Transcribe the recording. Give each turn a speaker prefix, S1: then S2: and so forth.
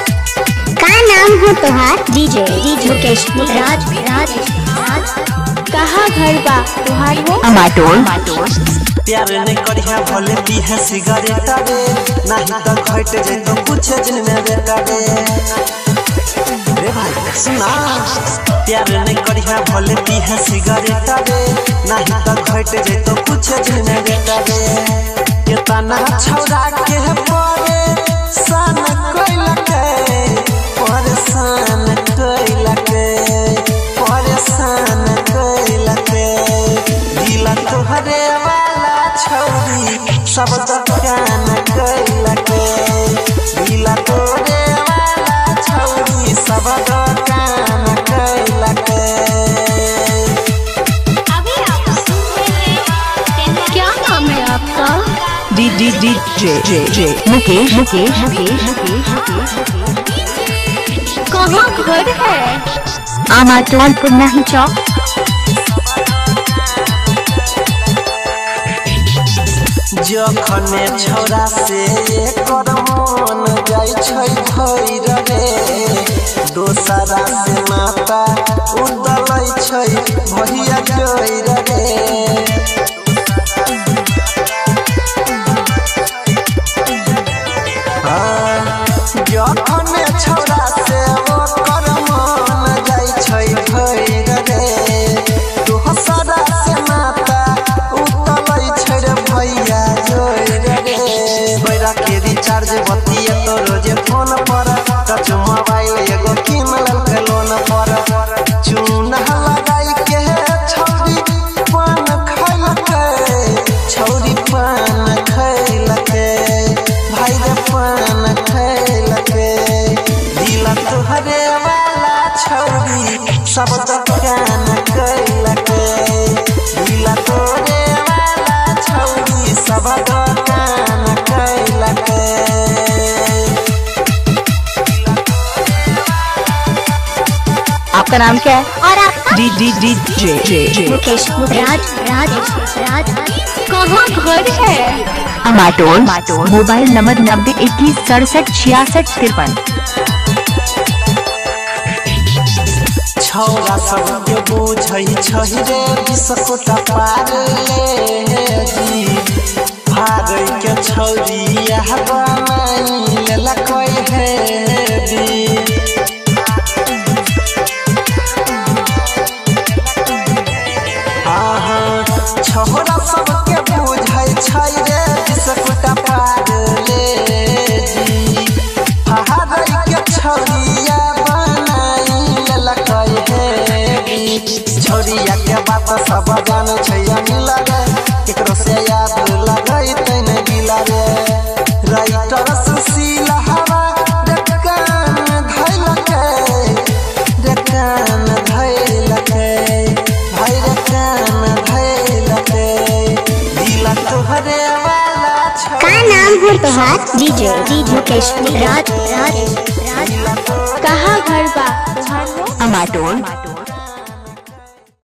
S1: नाम हो तोहार? डीजे मुकेश राज कहाँ घर बा तोहार हो?
S2: अमाटोल
S3: प्यार नहीं करिया भले पीहे सिगरेट रे नहीं तो घट जे तो कुछ दिन में बेटा रे भाई सुना प्यार नहीं करिया भले पीहे सिगरेट रे नहीं तो घट जे तो कुछ दिन में बेटा रे कितना छौड़ा के परे सन कोइला के परेशान कोइला के परेशान कोइला के दिल तोहरे छौरी सब दुकान कैला के दिल तोरे वाला छौरी सब दुकान कैला के।
S1: अभी आप सुन रहे हैं क्या नाम है आपका?
S2: जे मुकेश
S1: कहाँ घर है?
S2: अमाटोल पुन्नाही चौक।
S3: जखने छौरा से एकर मन जाय छै भइर रे दोसरा से माता उदलै छै भइया जइर रे जखने छौरा से ओकर मन जाय छै भइर रे दोसरा से माता उदलै छै रे भइया रिचार्ज बतिया तो रोजे फोन पर टच मोबाइल एगो किनल के लोन पर चूना लगाई के छौरी पान खैल के छौरी पान खैल के भाई रे पान खैल के दिल तोहरे वाला छौरी सब दुकान कैल के दिल तोरे वाला छौरी सब दुकान कैल के।
S2: आपका नाम क्या है?
S1: और आपका?
S2: जे
S1: मुकेश राज कहाँ घर है?
S2: अमाटोल मोबाइल नंबर 9021676653।
S3: छौरा सबके बुझै छै रे बिस्कुट पार ले जी भागै के छौरी यह बनाई लेला कोई है दी छौरा सबके बुझै छै रे बिस्कुट पार ले जी भागै के छौरी यह बनाई लेला कोई है छौरिया के बात सब जान छै मिला रे केकरो से याद लगै तैने गिला रे राइटर सुशीला हवा डकान धैल के डकान धैल के भाई डकान धैल के दिल तोहरे वाला
S1: का नाम हो तोहार? डीजे मुकेश राज कहाँ घर बा तोहार हो?
S2: अमाटोल